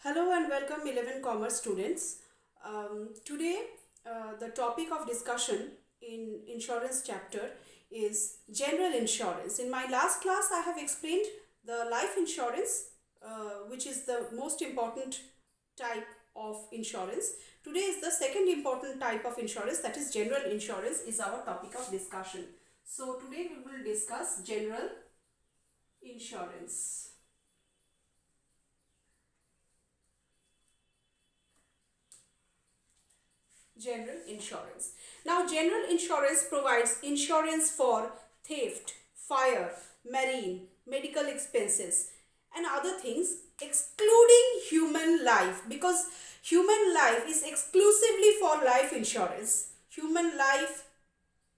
Hello and welcome 11 Commerce students. Today the topic of discussion in insurance chapter is general insurance. In my last class I have explained the life insurance which is the most important type of insurance. Today is the second important type of insurance, that is general insurance, is our topic of discussion. So today we will discuss general insurance. General insurance. Now, general insurance provides insurance for theft, fire, marine, medical expenses, and other things, excluding human life, because human life is exclusively for life insurance. Human life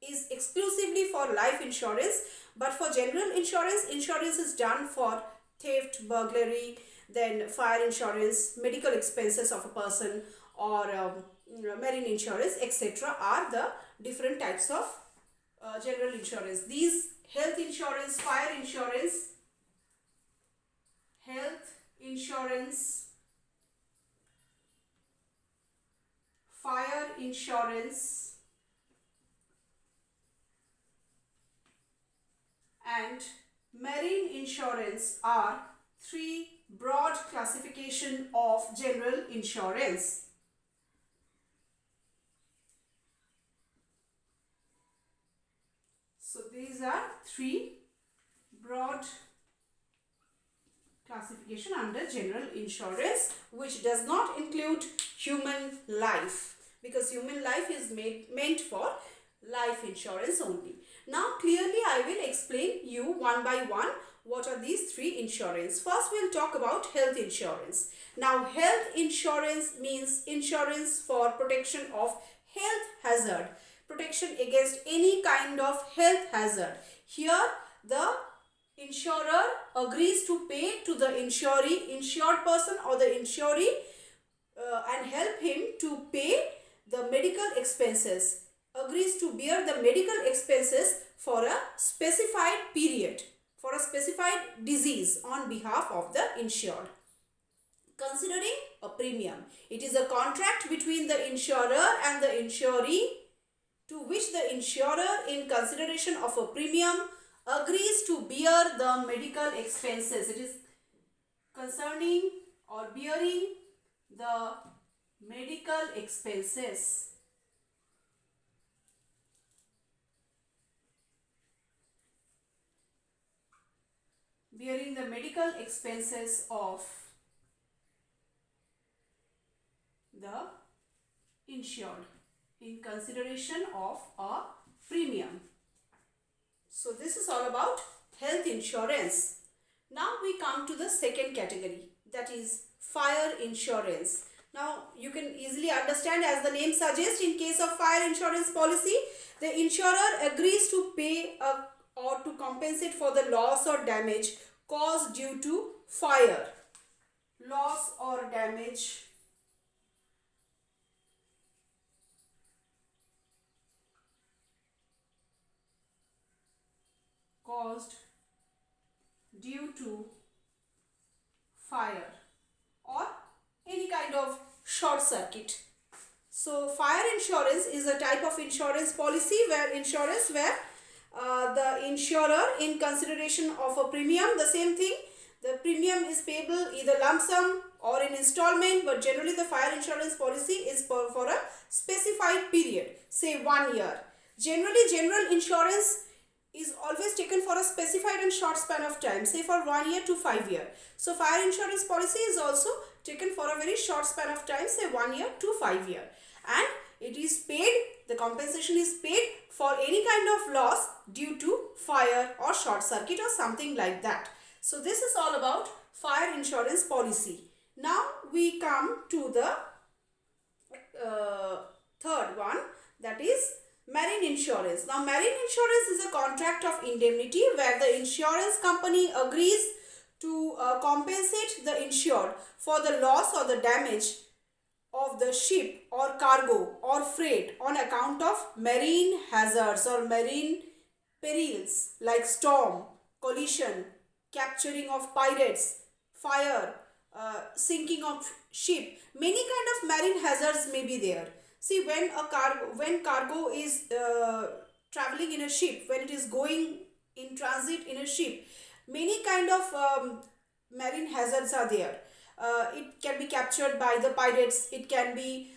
is exclusively for life insurance, but for general insurance, insurance is done for theft, burglary, then fire insurance, medical expenses of a person, or marine insurance, etc. are the different types of general insurance. These health insurance, fire insurance, health insurance, fire insurance, and marine insurance are three broad classification of general insurance. So these are three broad classification under general insurance, which does not include human life, because human life is meant for life insurance only. Now clearly I will explain you one by one what are these three insurance. First we'll talk about health insurance. Now health insurance means insurance for protection of health hazard, protection against any kind of health hazard. Here the insurer agrees to pay to the insured person or the insuree and help him to pay the medical expenses, agrees to bear the medical expenses for a specified period, for a specified disease on behalf of the insured. Considering a premium, it is a contract between the insurer and the insuree, to which the insurer, in consideration of a premium, agrees to bear the medical expenses. It is concerning or bearing the medical expenses. Bearing the medical expenses of the insured in consideration of a premium. So this is all about health insurance. Now we come to the second category, that is fire insurance. Now you can easily understand, as the name suggests, in case of fire insurance policy, the insurer agrees to pay or to compensate for the loss or damage caused due to fire. Loss or damage caused due to fire or any kind of short circuit. So fire insurance is a type of insurance policy where the insurer, in consideration of a premium, the same thing, the premium is payable either lump sum or in installment, but generally the fire insurance policy is for a specified period, say 1 year. Generally general insurance is always taken for a specified and short span of time, say for 1 year to 5 years. So fire insurance policy is also taken for a very short span of time, say 1 year to 5 years, and it is paid, the compensation is paid for any kind of loss due to fire or short circuit or something like that. So this is all about fire insurance policy. Now we come to the third one, that is marine insurance. Now marine insurance is a contract of indemnity where the insurance company agrees to compensate the insured for the loss or the damage of the ship or cargo or freight on account of marine hazards or marine perils like storm, collision, capturing of pirates, fire, sinking of ship, many kind of marine hazards may be there. See, when cargo is traveling in a ship, when it is going in transit in a ship, many kind of marine hazards are there. It can be captured by the pirates. It can be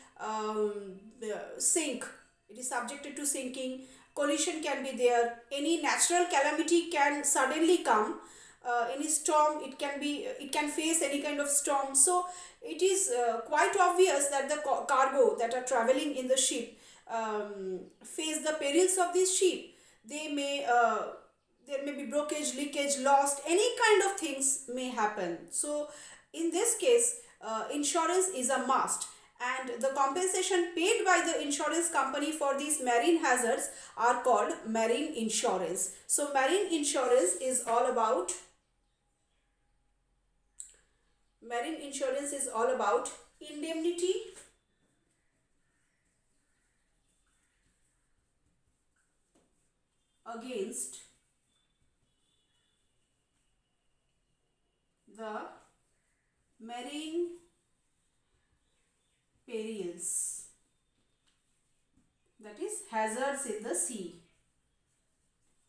sink. It is subjected to sinking. Collision can be there. Any natural calamity can suddenly come. Any storm, it can face any kind of storm. So it is quite obvious that the cargo that are traveling in the ship face the perils of this ship. They may there may be blockage, leakage, lost, any kind of things may happen. So in this case, insurance is a must, and the compensation paid by the insurance company for these marine hazards are called marine insurance. So marine insurance is all about indemnity against the marine perils, that is hazards in the sea.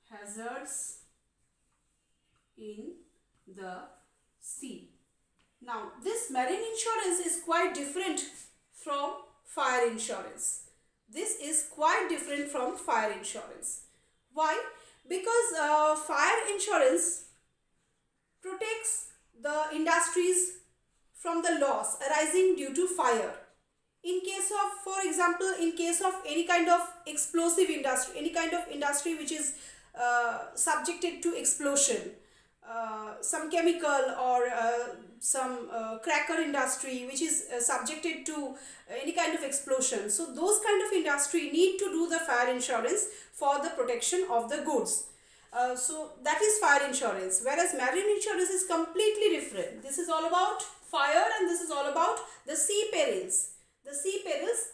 Hazards in the sea. Now, this marine insurance is quite different from fire insurance. This is quite different from fire insurance. Why? Because fire insurance protects the industries from the loss arising due to fire. In case of, for example, in case of any kind of explosive industry, any kind of industry which is subjected to explosion, some chemical or some cracker industry which is subjected to any kind of explosion. So those kind of industry need to do the fire insurance for the protection of the goods. So that is fire insurance, whereas marine insurance is completely different. This is all about fire and this is all about the sea perils. The sea perils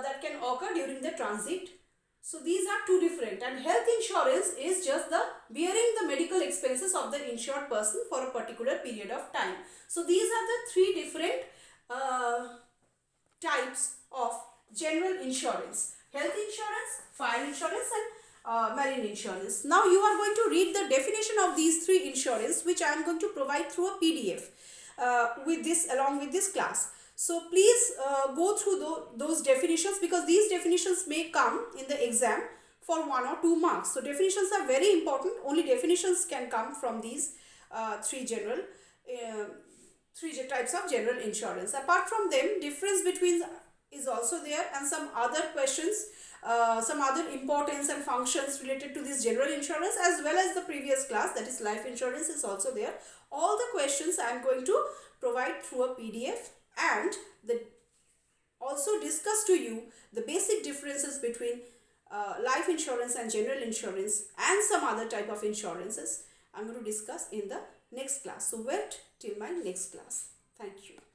that can occur during the transit. So these are two different, and health insurance is just the bearing the medical expenses of the insured person for a particular period of time. So these are the three different types of general insurance: health insurance, fire insurance, and marine insurance. Now you are going to read the definition of these three insurance, which I am going to provide through a PDF along with this class. So please go through those definitions, because these definitions may come in the exam for 1 or 2 marks. So definitions are very important. Only definitions can come from these three types of general insurance. Apart from them, difference between is also there, and some other questions, some other importance and functions related to this general insurance, as well as the previous class, that is life insurance, is also there. All the questions I am going to provide through a PDF, and also discuss to you the basic differences between life insurance and general insurance and some other type of insurances I am going to discuss in the next class. So wait till my next class. Thank you.